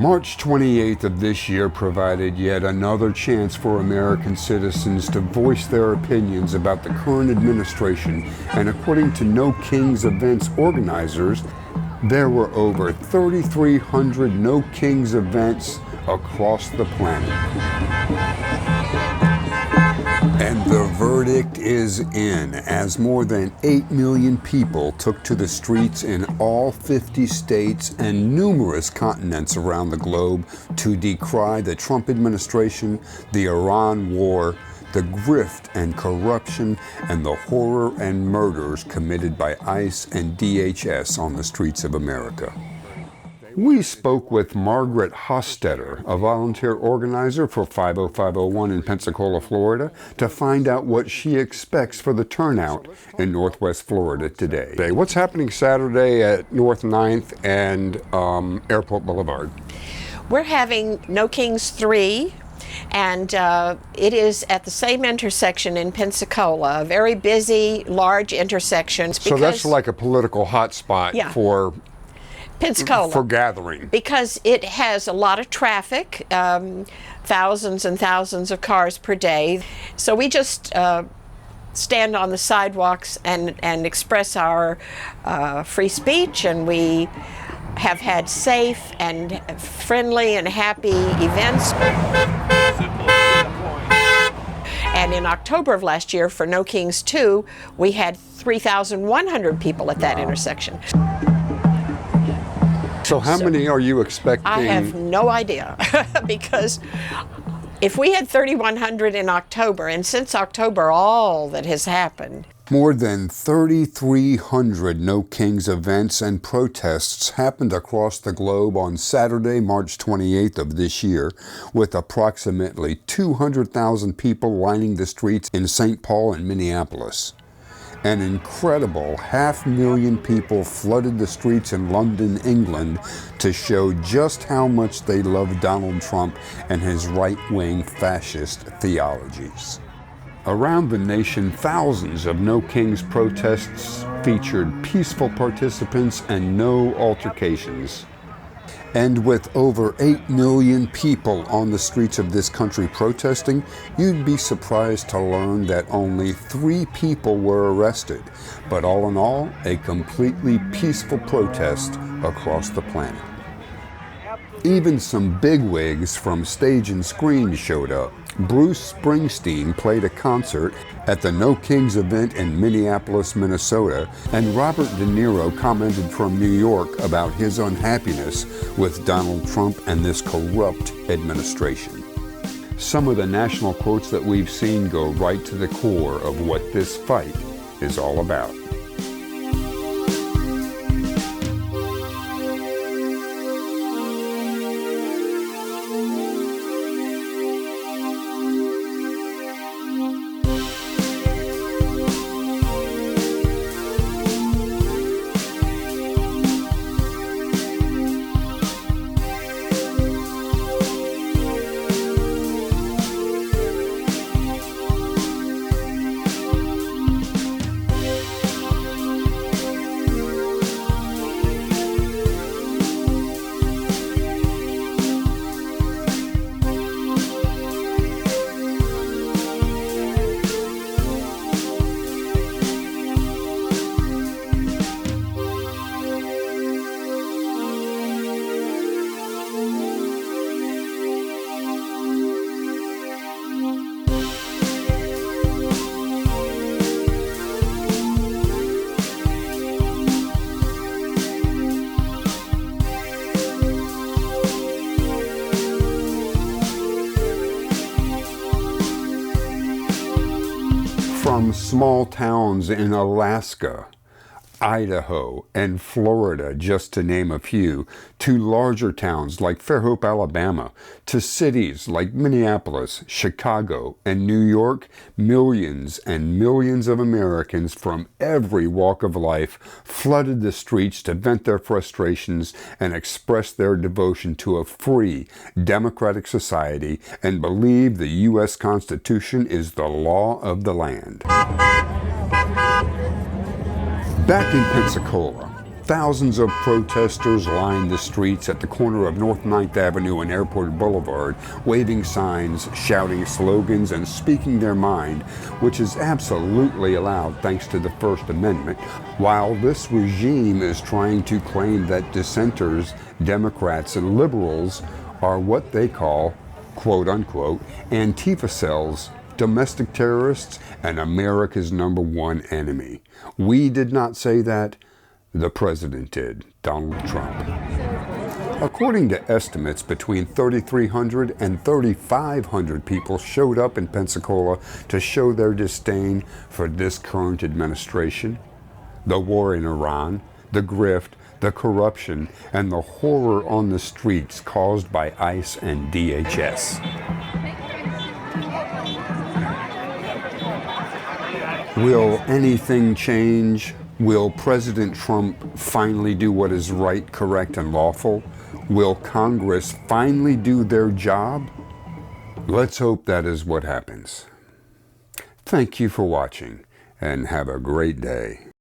March 28th of this year provided yet another chance for American citizens to voice their opinions about the current administration, and according to No Kings Events organizers, there were over 3,300 No Kings events across the planet. And the verdict is in, as more than 8 million people took to the streets in all 50 states and numerous continents around the globe to decry the Trump administration, the Iran war, the grift and corruption, and the horror and murders committed by ICE and DHS on the streets of America. We spoke with Margaret Hostetter, a volunteer organizer for 50501 in Pensacola, Florida, to find out what she expects for the turnout in Northwest Florida today. What's happening Saturday at North 9th and Airport Boulevard? We're having No Kings 3. And it is at the same intersection in Pensacola, a very busy, large intersection. So that's like a political hotspot for Pensacola. For gathering. Because it has a lot of traffic, thousands and thousands of cars per day. So we just stand on the sidewalks and express our free speech, and we have had safe and friendly and happy events. And in October of last year, for No Kings 2, we had 3,100 people at that intersection. So how many are you expecting? I have no idea, because if we had 3,100 in October, and since October all that has happened. More than 3,300 No Kings events and protests happened across the globe on Saturday, March 28th of this year, with approximately 200,000 people lining the streets in St. Paul and Minneapolis. An incredible 500,000 people flooded the streets in London, England, to show just how much they love Donald Trump and his right-wing fascist theologies. Around the nation, thousands of No Kings protests featured peaceful participants and no altercations. And with over 8 million people on the streets of this country protesting, you'd be surprised to learn that only 3 people were arrested. But all in all, a completely peaceful protest across the planet. Even some bigwigs from stage and screen showed up. Bruce Springsteen played a concert at the No Kings event in Minneapolis, Minnesota, and Robert De Niro commented from New York about his unhappiness with Donald Trump and this corrupt administration. Some of the national quotes that we've seen go right to the core of what this fight is all about. From small towns in Alaska, Idaho, and Florida, just to name a few, to larger towns like Fairhope, Alabama, to cities like Minneapolis, Chicago, and New York, millions and millions of Americans from every walk of life flooded the streets to vent their frustrations and express their devotion to a free, democratic society and believe the U.S. Constitution is the law of the land. Back in Pensacola, Thousands of protesters lined the streets at the corner of North 9th Avenue and Airport Boulevard, waving signs, shouting slogans, and speaking their mind, which is absolutely allowed thanks to the First Amendment, while this regime is trying to claim that dissenters, Democrats, and liberals are what they call, quote-unquote, Antifa cells, domestic terrorists, and America's #1 enemy. We did not say that. The president did, Donald Trump. According to estimates, between 3,300 and 3,500 people showed up in Pensacola to show their disdain for this current administration, the war in Iran, the grift, the corruption, and the horror on the streets caused by ICE and DHS. Will anything change? Will President Trump finally do what is right, correct, and lawful? Will Congress finally do their job? Let's hope that is what happens. Thank you for watching, and have a great day.